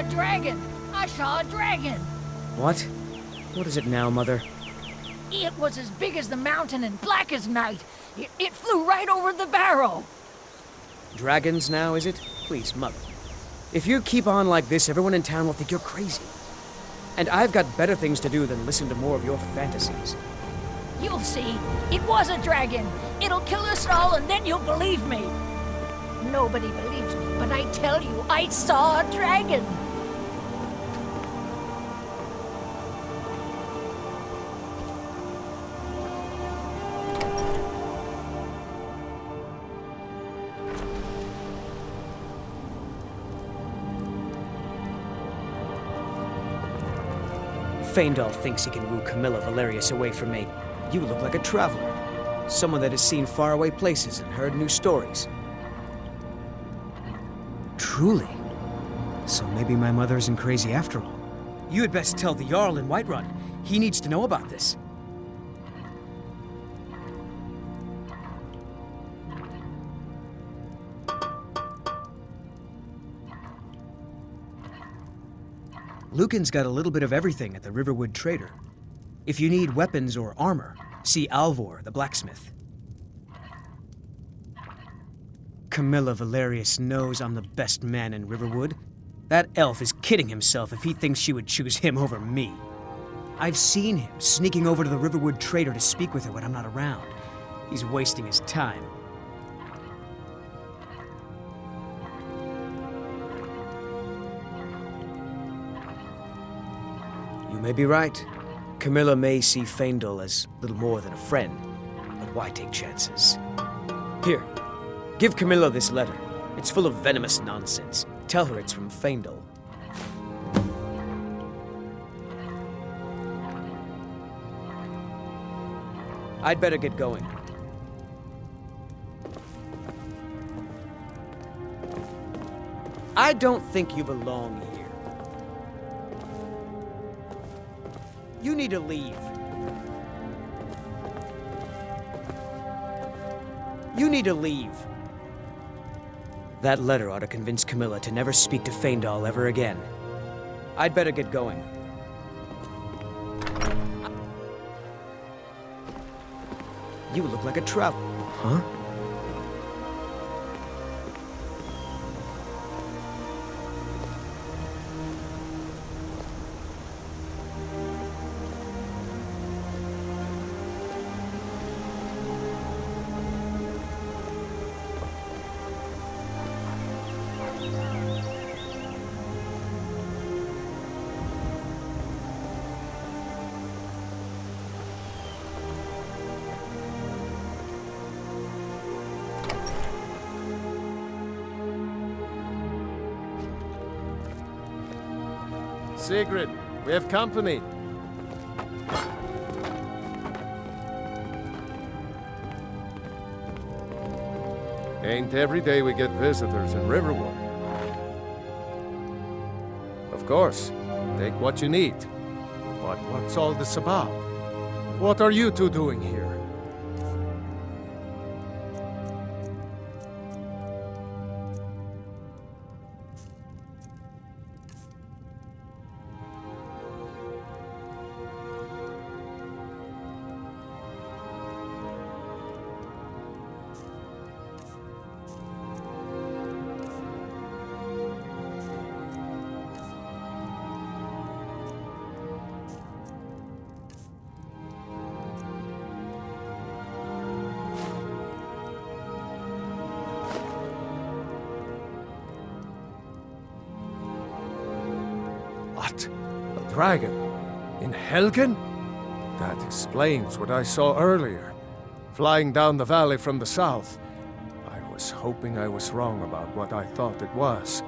a dragon! I saw a dragon! What? What is it now, Mother? It was as big as the mountain and black as night. It flew right over the barrow. Dragons now, is it? Please, Mother. If you keep on like this, everyone in town will think you're crazy. And I've got better things to do than listen to more of your fantasies. You'll see. It was a dragon. It'll kill us all and then you'll believe me. Nobody believes me, but I tell you, I saw a dragon. Faendal thinks he can woo Camilla Valerius away from me. You look like a traveler. Someone that has seen faraway places and heard new stories. Truly? So maybe my mother isn't crazy after all. You had best tell the Jarl in Whiterun. He needs to know about this. Lucan's got a little bit of everything at the Riverwood Trader. If you need weapons or armor, see Alvor, the blacksmith. Camilla Valerius knows I'm the best man in Riverwood. That elf is kidding himself if he thinks she would choose him over me. I've seen him sneaking over to the Riverwood Trader to speak with her when I'm not around. He's wasting his time. You may be right. Camilla may see Faendal as little more than a friend, but why take chances? Here, give Camilla this letter. It's full of venomous nonsense. Tell her it's from Faendal. I'd better get going. I don't think you belong here. You need to leave. You need to leave. That letter ought to convince Camilla to never speak to Faendal ever again. I'd better get going. You look like a traveler. Huh? Sigrid, we have company. Ain't every day we get visitors in Riverwood. Of course, take what you need. But what's all this about? What are you two doing here? What? A dragon? In Helgen? That explains what I saw earlier. Flying down the valley from the south. I was hoping I was wrong about what I thought it was.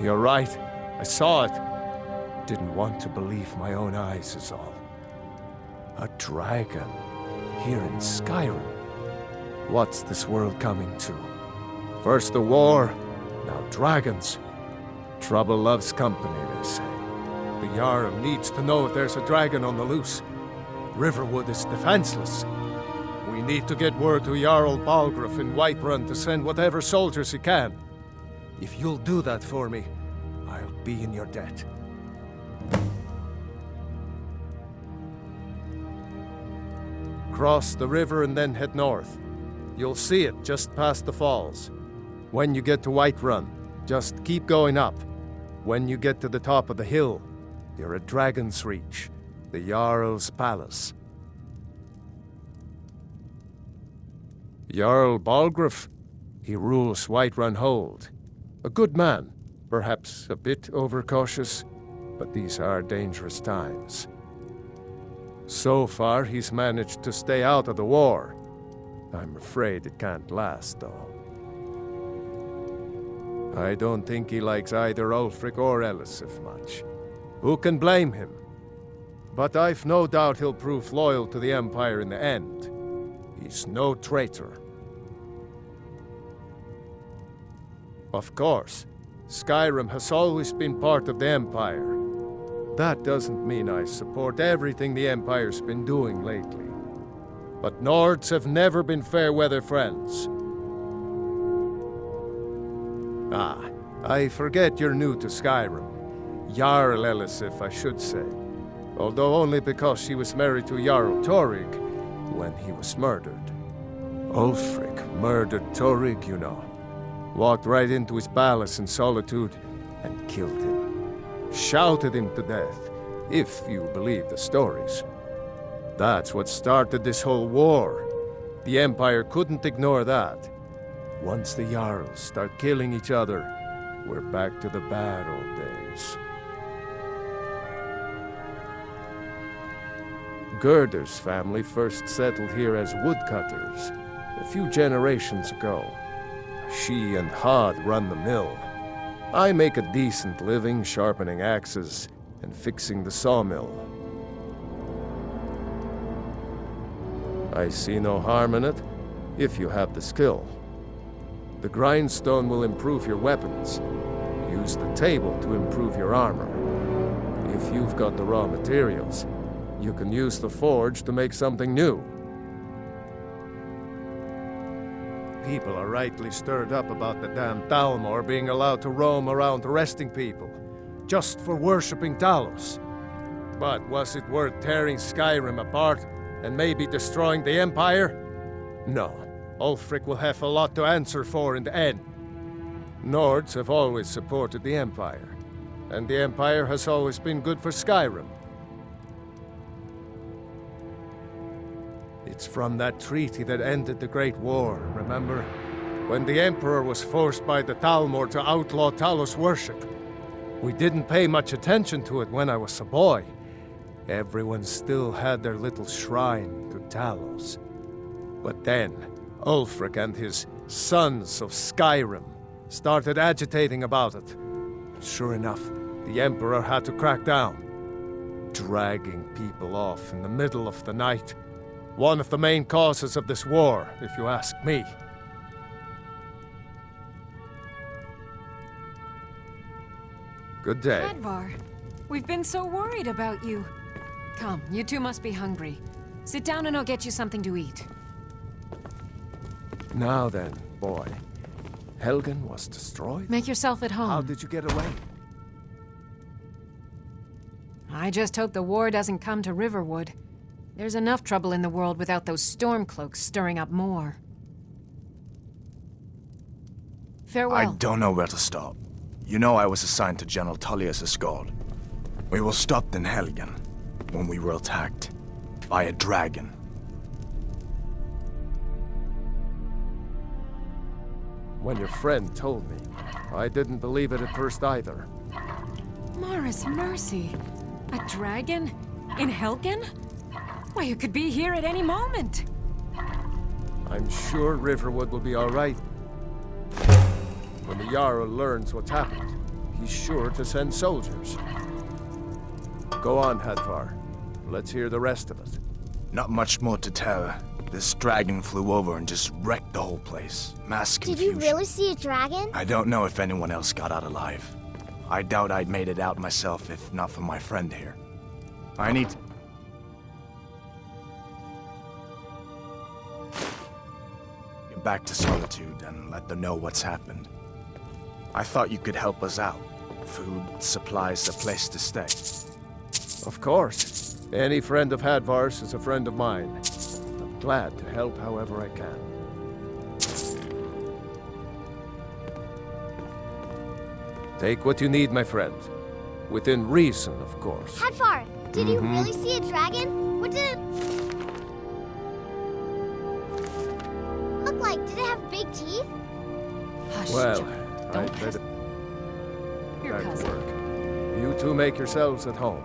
You're right. I saw it. Didn't want to believe my own eyes is all. A dragon. Here in Skyrim. What's this world coming to? First the war, now dragons. Trouble loves company, they say. The Jarl needs to know if there's a dragon on the loose. Riverwood is defenseless. We We need to get word to Jarl Balgruuf in Whiterun to send whatever soldiers he can. If you'll do that for me, I'll be in your debt. Cross the river and then head north. You'll see it just past the falls. When you get to Whiterun, just keep going up. When you get to the top of the hill, you're at Dragon's Reach, the Jarl's palace. Jarl Balgruuf, he rules Whiterun Hold. A good man, perhaps a bit overcautious, but these are dangerous times. So far, he's managed to stay out of the war. I'm afraid it can't last, though. I don't think he likes either Ulfric or Elisif much. Who can blame him? But I've no doubt he'll prove loyal to the Empire in the end. He's no traitor. Of course, Skyrim has always been part of the Empire. That doesn't mean I support everything the Empire's been doing lately. But Nords have never been fair-weather friends. Ah, I forget you're new to Skyrim. Jarl Elisif, I should say. Although only because she was married to Jarl Torygg when he was murdered. Ulfric murdered Torygg, you know. Walked right into his palace in Solitude and killed him. Shouted him to death, if you believe the stories. That's what started this whole war. The Empire couldn't ignore that. Once the Jarls start killing each other, we're back to the bad old days. Gerder's family first settled here as woodcutters a few generations ago. She and Hod run the mill. I make a decent living sharpening axes and fixing the sawmill. I see no harm in it, if you have the skill. The grindstone will improve your weapons. Use the table to improve your armor. If you've got the raw materials, you can use the forge to make something new. People are rightly stirred up about the damn Thalmor being allowed to roam around arresting people, just for worshipping Talos. But was it worth tearing Skyrim apart and maybe destroying the Empire? No. Ulfric will have a lot to answer for in the end. Nords have always supported the Empire, and the Empire has always been good for Skyrim. It's from that treaty that ended the Great War, remember? When the Emperor was forced by the Thalmor to outlaw Talos worship. We didn't pay much attention to it when I was a boy. Everyone still had their little shrine to Talos. But then, Ulfric and his Sons of Skyrim started agitating about it. Sure enough, the Emperor had to crack down, dragging people off in the middle of the night. One of the main causes of this war, if you ask me. Good day. Hadvar, we've been so worried about you. Come, you two must be hungry. Sit down and I'll get you something to eat. Now then, boy. Helgen was destroyed? Make yourself at home. How did you get away? I just hope the war doesn't come to Riverwood. There's enough trouble in the world without those Stormcloaks stirring up more. Farewell. I don't know where to start. You know I was assigned to General Tullius' escort. We were stopped in Helgen when we were attacked by a dragon. When your friend told me, I didn't believe it at first either. Morris Mercy. A dragon? In Helgen? Why, you could be here at any moment. I'm sure Riverwood will be all right. When the Jarl learns what's happened, he's sure to send soldiers. Go on, Hadvar. Let's hear the rest of it. Not much more to tell. This dragon flew over and just wrecked the whole place. Mass confusion. Did you really see a dragon? I don't know if anyone else got out alive. I doubt I'd made it out myself if not for my friend here. I need... back to Solitude and let them know what's happened. I thought you could help us out. Food, supplies, a place to stay. Of course. Any friend of Hadvar's is a friend of mine. I'm glad to help however I can. Take what you need, my friend. Within reason, of course. Hadvar, did you really see a dragon? What did it look like? Did it have big teeth? Hush, Well, John. I'd Don't better hesitate. Your back to cousin. work. You two make yourselves at home.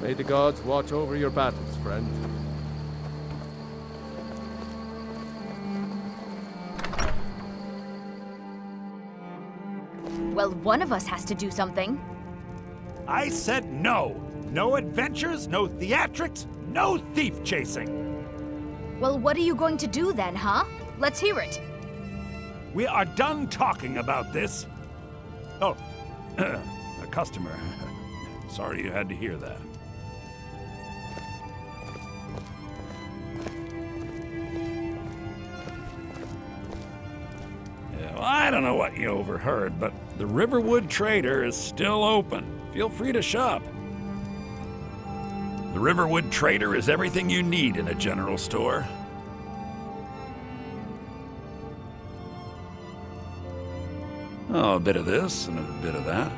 May the gods watch over your battles, friend. Well, one of us has to do something. I said no. No adventures, no theatrics, no thief chasing. Well, what are you going to do then, huh? Let's hear it. We are done talking about this. Oh, a customer. Sorry you had to hear that. Yeah, well, I don't know what you overheard, but the Riverwood Trader is still open. Feel free to shop. The Riverwood Trader is everything you need in a general store. Oh, a bit of this and a bit of that.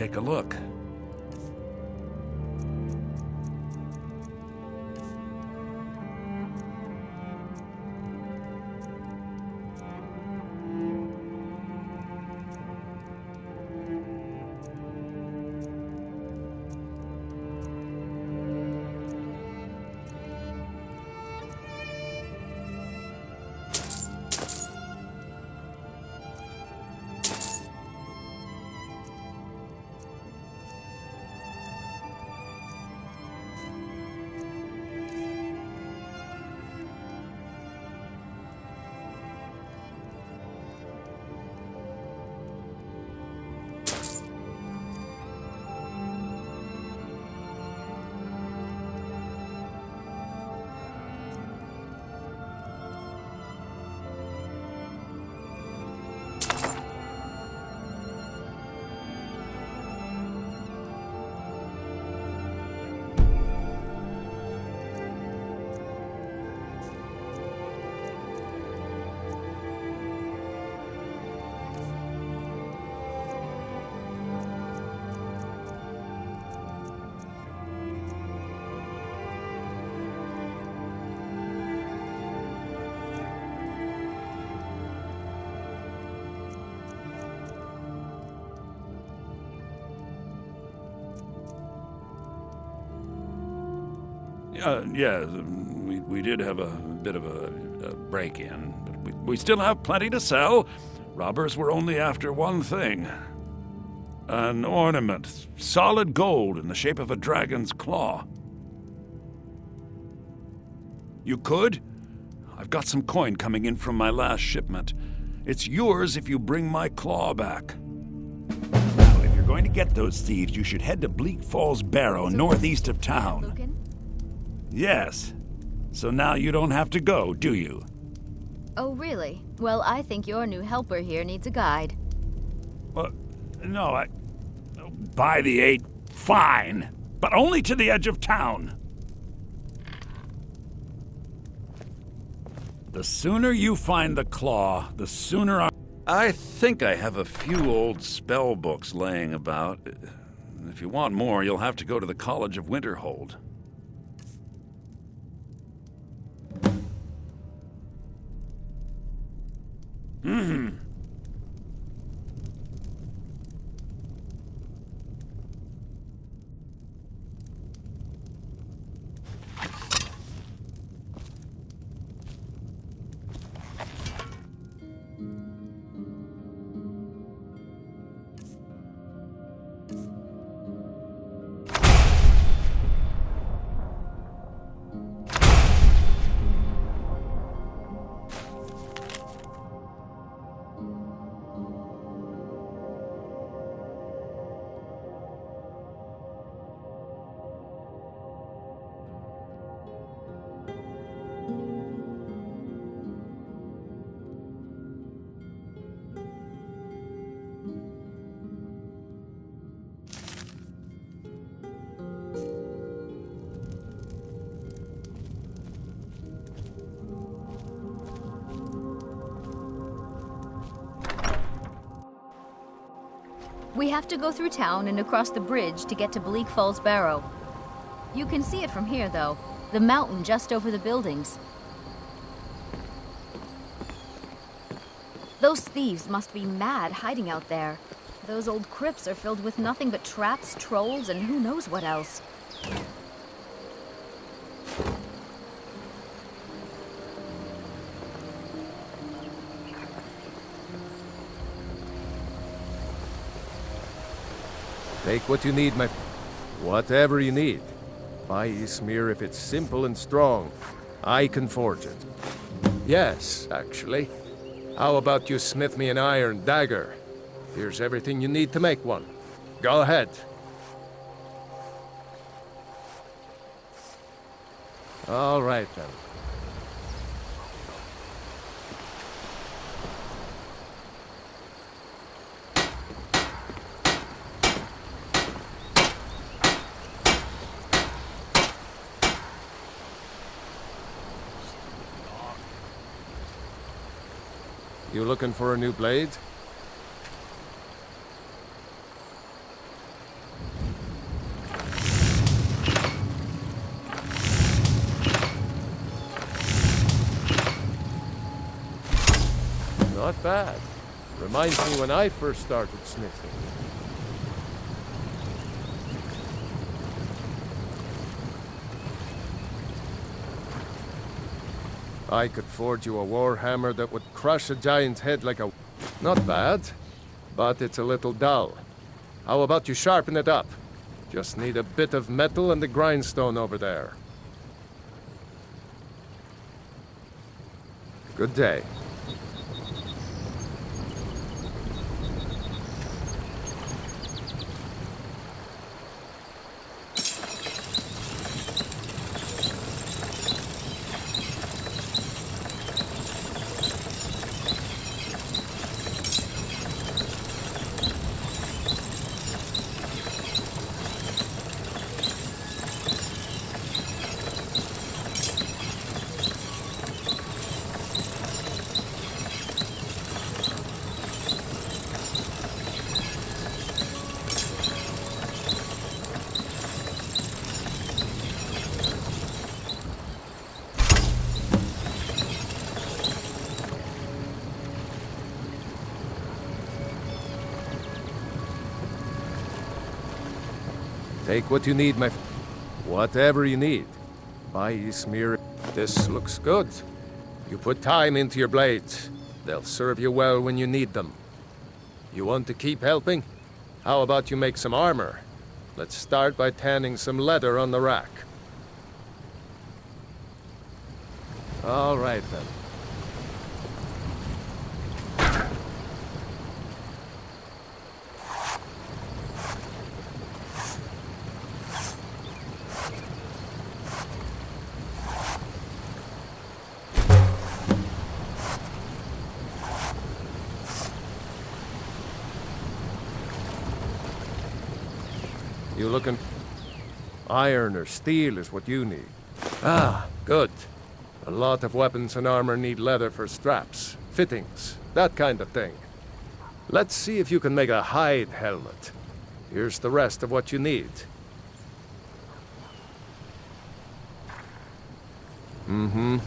take a look. Yeah, we did have a bit of a break-in, but we still have plenty to sell. Robbers were only after one thing. An ornament, solid gold in the shape of a dragon's claw. You could? I've got some coin coming in from my last shipment. It's yours if you bring my claw back. Now, if you're going to get those thieves, you should head to Bleak Falls Barrow, northeast of town. Yes. So now you don't have to go, do you? Oh, really? Well, I think your new helper here needs a guide. Well, no, by the 8, fine. But only to the edge of town. The sooner you find the claw, the sooner I think I have a few old spell books laying about. If you want more, you'll have to go to the College of Winterhold. We have to go through town and across the bridge to get to Bleak Falls Barrow. You can see it from here, though. The mountain just over the buildings. Those thieves must be mad hiding out there. Those old crypts are filled with nothing but traps, trolls, and who knows what else. Take what you need, whatever you need. Buy Ismir if it's simple and strong. I can forge it. Yes, actually. How about you smith me an iron dagger? Here's everything you need to make one. Go ahead. All right, then. You looking for a new blade? Not bad. Reminds me when I first started smithing. I could forge you a war hammer that would crush a giant's head like a... Not bad, but it's a little dull. How about you sharpen it up? Just need a bit of metal and the grindstone over there. Good day. Take what you need, whatever you need. Buy Ismir. This looks good. You put time into your blades. They'll serve you well when you need them. You want to keep helping? How about you make some armor? Let's start by tanning some leather on the rack. All right, then. You looking? Iron or steel is what you need. Ah, good. A lot of weapons and armor need leather for straps, fittings, that kind of thing. Let's see if you can make a hide helmet. Here's the rest of what you need. Mm-hmm.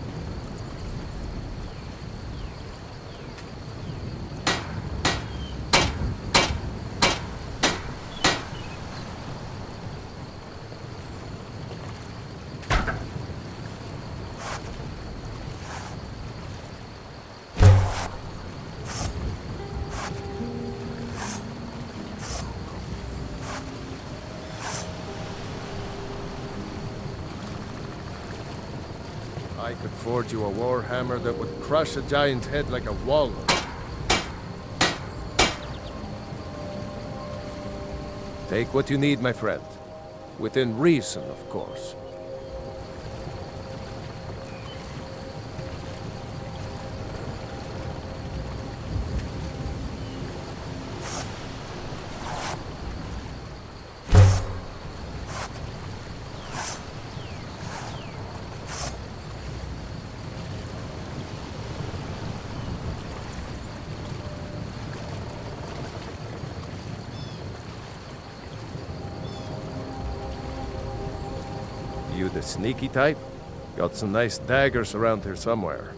I could forge you a war hammer that would crush a giant's head like a walnut. Take what you need, my friend. Within reason, of course. You the sneaky type? Got some nice daggers around here somewhere.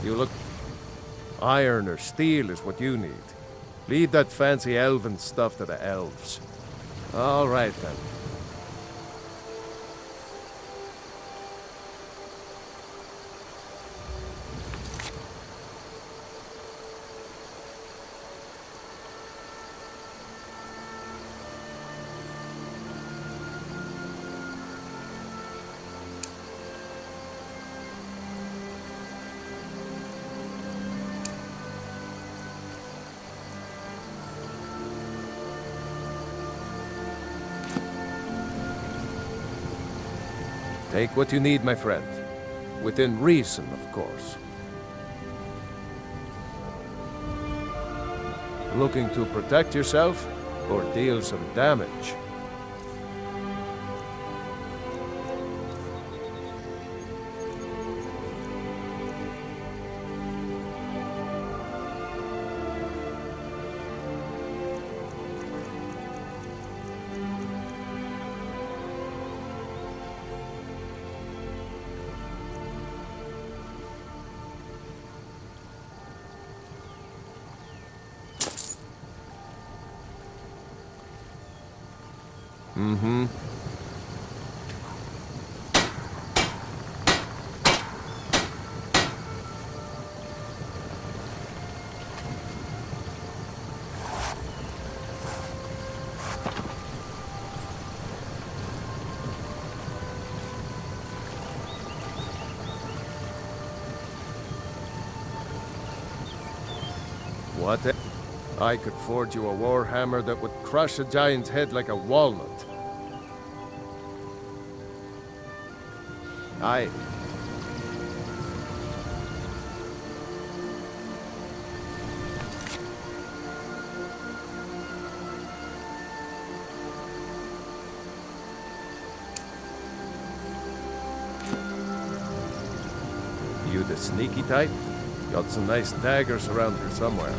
You look... Iron or steel is what you need. Leave that fancy elven stuff to the elves. All right, then. Take what you need, my friend. Within reason, of course. Looking to protect yourself or deal some damage? Mm-hmm. What? I could forge you a war hammer that would crush a giant's head like a walnut. You the sneaky type? Got some nice daggers around here somewhere.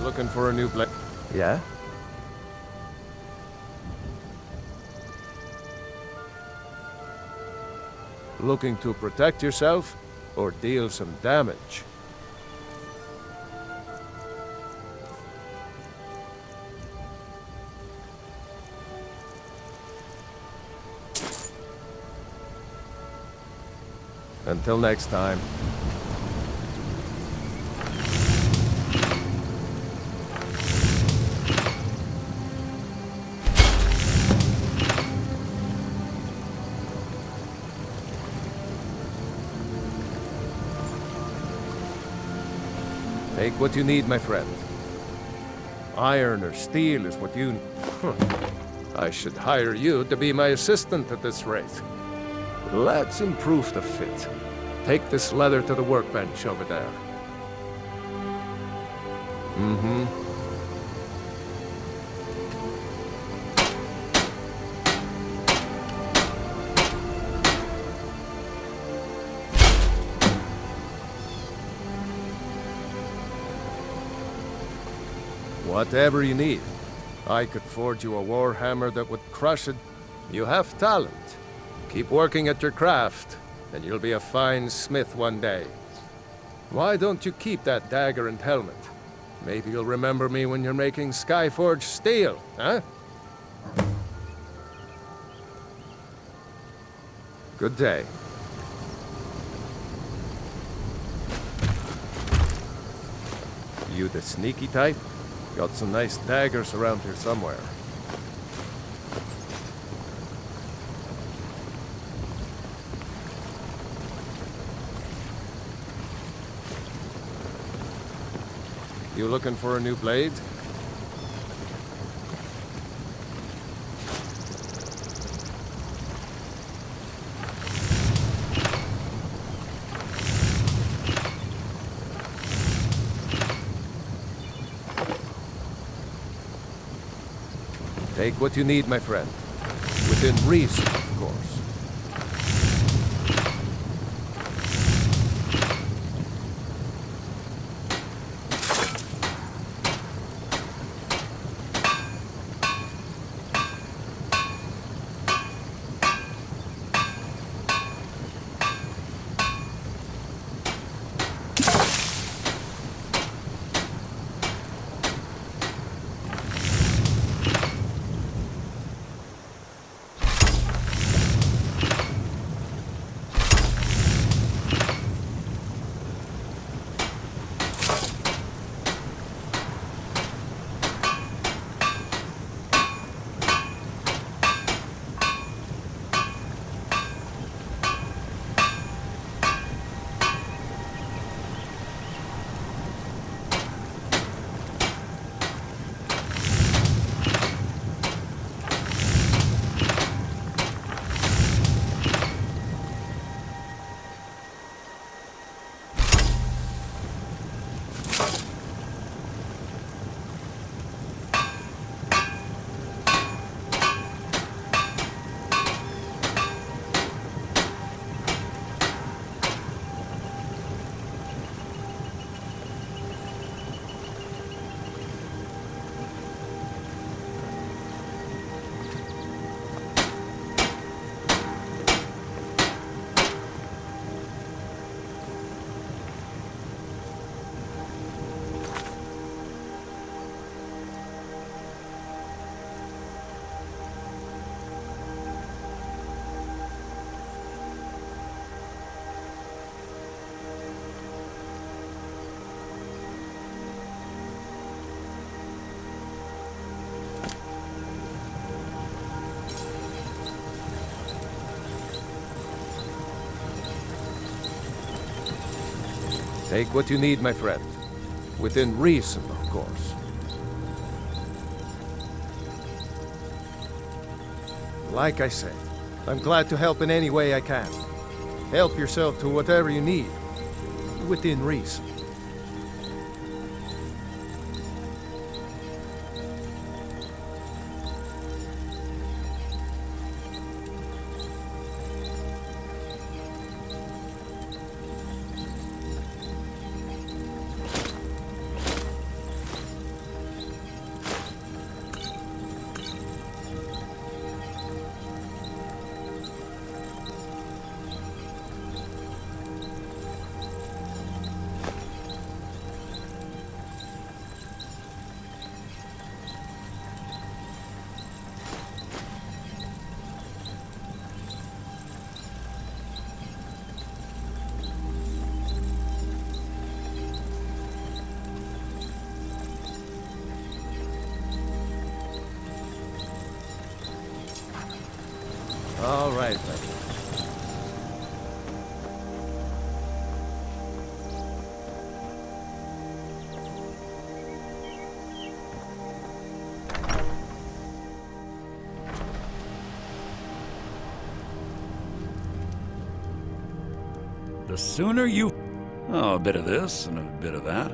Looking for a new blade? Yeah? Looking to protect yourself or deal some damage? Until next time. Take what you need, my friend. Iron or steel is what you... I should hire you to be my assistant at this rate. Let's improve the fit. Take this leather to the workbench over there. Mm-hmm. Whatever you need. I could forge you a war hammer that would crush it. You have talent. Keep working at your craft, and you'll be a fine smith one day. Why don't you keep that dagger and helmet? Maybe you'll remember me when you're making Skyforged steel, huh? Good day. You the sneaky type? Got some nice daggers around here somewhere. You looking for a new blade? Take what you need, my friend. Within reason, of course. Take what you need, my friend. Within reason, of course. Like I said, I'm glad to help in any way I can. Help yourself to whatever you need. Within reason. All right, then. The sooner you... Oh, a bit of this and a bit of that.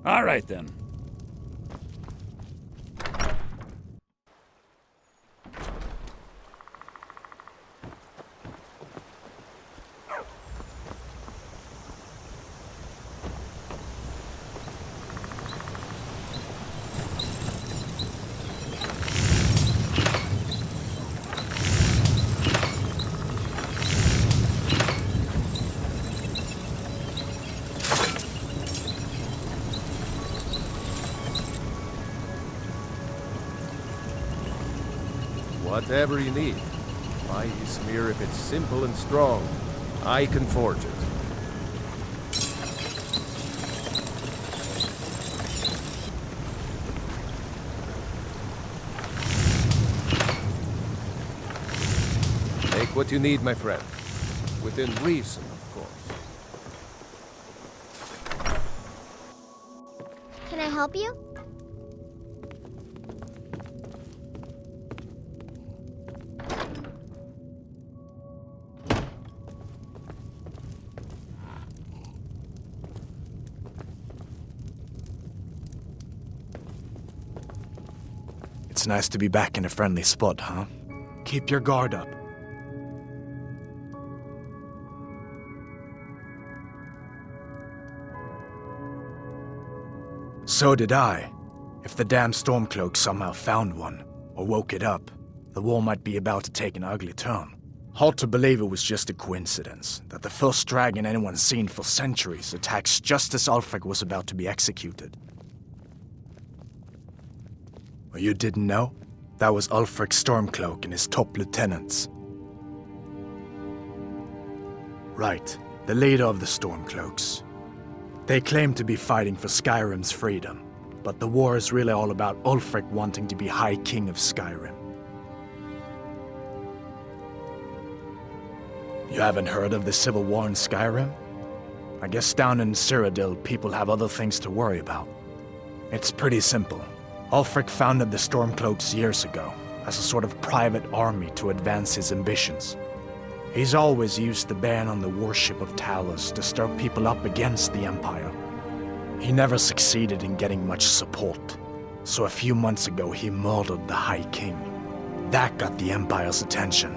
All right, then. Whatever you need. My smear, if it's simple and strong, I can forge it. Take what you need, my friend. Within reason, of course. Can I help you? It's nice to be back in a friendly spot, huh? Keep your guard up. So did I. If the damn Stormcloak somehow found one, or woke it up, the war might be about to take an ugly turn. Hard to believe it was just a coincidence, that the first dragon anyone's seen for centuries attacks just as Ulfric was about to be executed. Or you didn't know? That was Ulfric's Stormcloak and his top lieutenants. Right, the leader of the Stormcloaks. They claim to be fighting for Skyrim's freedom, but the war is really all about Ulfric wanting to be High King of Skyrim. You haven't heard of the civil war in Skyrim? I guess down in Cyrodiil, people have other things to worry about. It's pretty simple. Ulfric founded the Stormcloaks years ago as a sort of private army to advance his ambitions. He's always used the ban on the worship of Talos to stir people up against the Empire. He never succeeded in getting much support, so a few months ago he murdered the High King. That got the Empire's attention.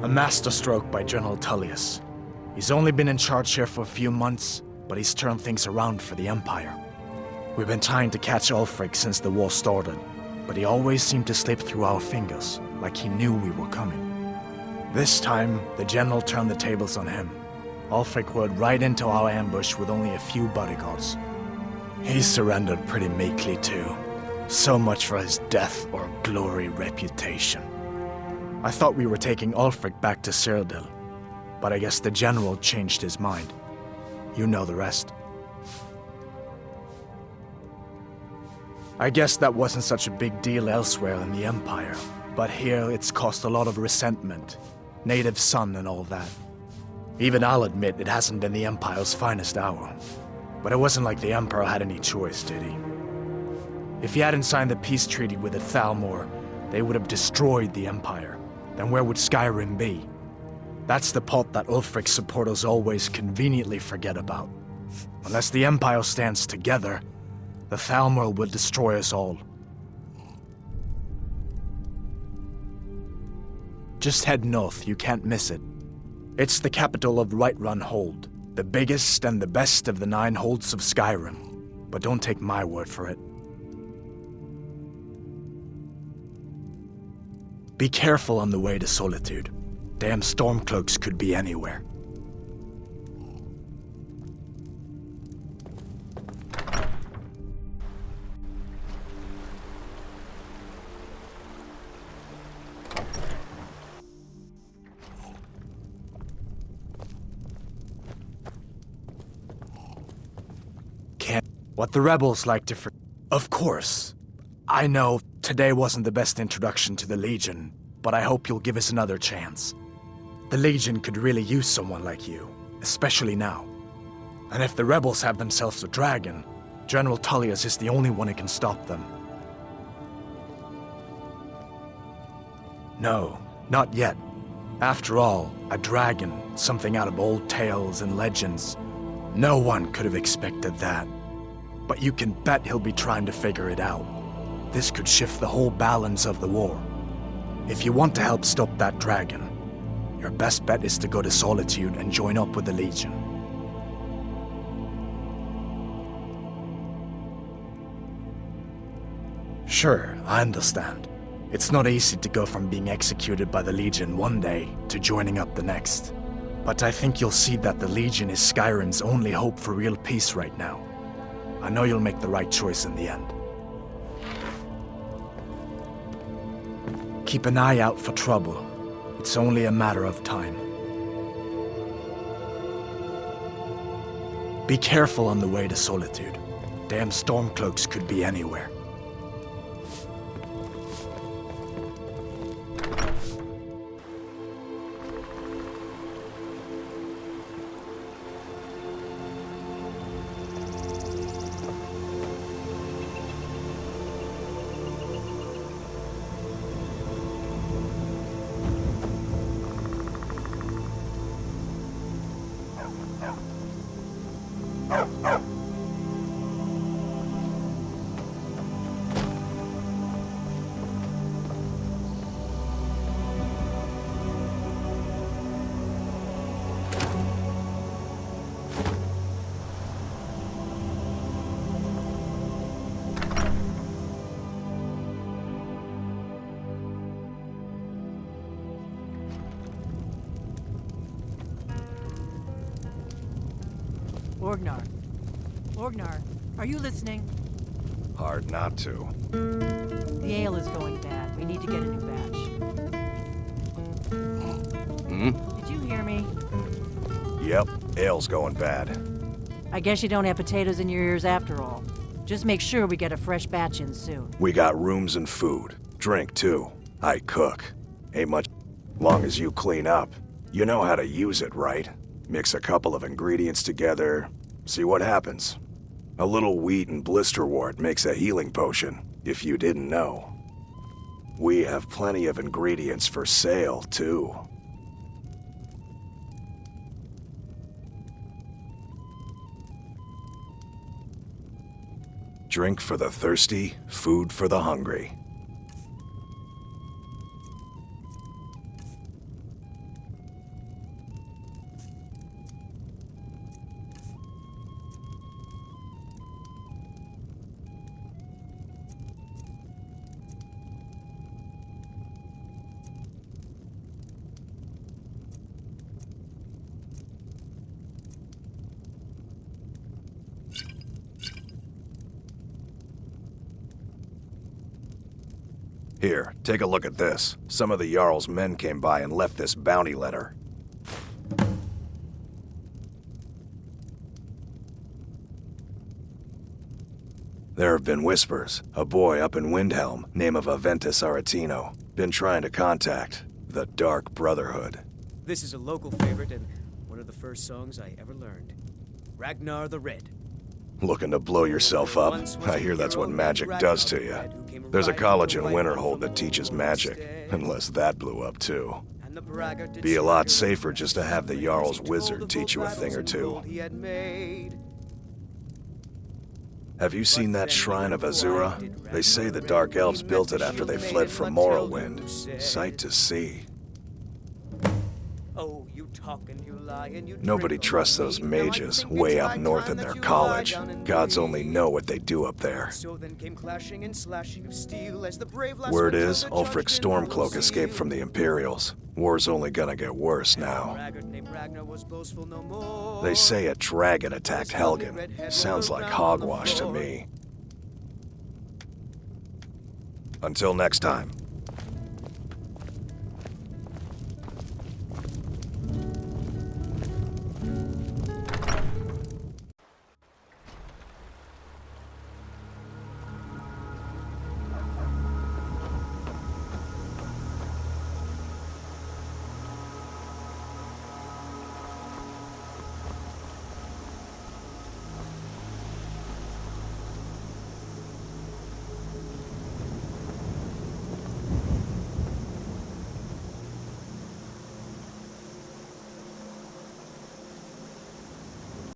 A masterstroke by General Tullius. He's only been in charge here for a few months, but he's turned things around for the Empire. We've been trying to catch Ulfric since the war started, but he always seemed to slip through our fingers, like he knew we were coming. This time, the general turned the tables on him. Ulfric rode right into our ambush with only a few bodyguards. He surrendered pretty meekly too. So much for his death or glory reputation. I thought we were taking Ulfric back to Cyrodiil, but I guess the general changed his mind. You know the rest. I guess that wasn't such a big deal elsewhere in the Empire, but here it's caused a lot of resentment. Native son and all that. Even I'll admit it hasn't been the Empire's finest hour. But it wasn't like the Emperor had any choice, did he? If he hadn't signed the peace treaty with the Thalmor, they would have destroyed the Empire. Then where would Skyrim be? That's the part that Ulfric's supporters always conveniently forget about. Unless the Empire stands together, the Thalmor will destroy us all. Just head north, you can't miss it. It's the capital of Whiterun Hold, the biggest and the best of the 9 holds of Skyrim. But don't take my word for it. Be careful on the way to Solitude. Damn Stormcloaks could be anywhere. What the rebels like to Of course. I know today wasn't the best introduction to the Legion, but I hope you'll give us another chance. The Legion could really use someone like you, especially now. And if the rebels have themselves a dragon, General Tullius is the only one who can stop them. No, not yet. After all, a dragon, something out of old tales and legends. No one could have expected that. But you can bet he'll be trying to figure it out. This could shift the whole balance of the war. If you want to help stop that dragon, your best bet is to go to Solitude and join up with the Legion. Sure, I understand. It's not easy to go from being executed by the Legion one day to joining up the next. But I think you'll see that the Legion is Skyrim's only hope for real peace right now. I know you'll make the right choice in the end. Keep an eye out for trouble. It's only a matter of time. Be careful on the way to Solitude. Damn Stormcloaks could be anywhere. Orgnar, are you listening? Hard not to. The ale is going bad. We need to get a new batch. Did you hear me? Yep, ale's going bad. I guess you don't have potatoes in your ears after all. Just make sure we get a fresh batch in soon. We got rooms and food. Drink, too. I cook. Ain't much long as you clean up. You know how to use it, right? Mix a couple of ingredients together, see what happens. A little wheat and blisterwort makes a healing potion, if you didn't know. We have plenty of ingredients for sale, too. Drink for the thirsty, food for the hungry. Here, take a look at this. Some of the Jarl's men came by and left this bounty letter. There have been whispers. A boy up in Windhelm, name of Aventus Aretino, been trying to contact the Dark Brotherhood. This is a local favorite and one of the first songs I ever learned. Ragnar the Red. Looking to blow yourself up? I hear that's what magic does to you. There's a college in Winterhold that teaches magic, unless that blew up too. Be a lot safer just to have the Jarl's wizard teach you a thing or two. Have you seen that shrine of Azura? They say the Dark Elves built it after they fled from Morrowind. Sight to see. Nobody trusts those mages way up north in their college. Gods only know what they do up there. Word is, Ulfric Stormcloak escaped from the Imperials. War's only gonna get worse now. They say a dragon attacked Helgen. Sounds like hogwash to me. Until next time.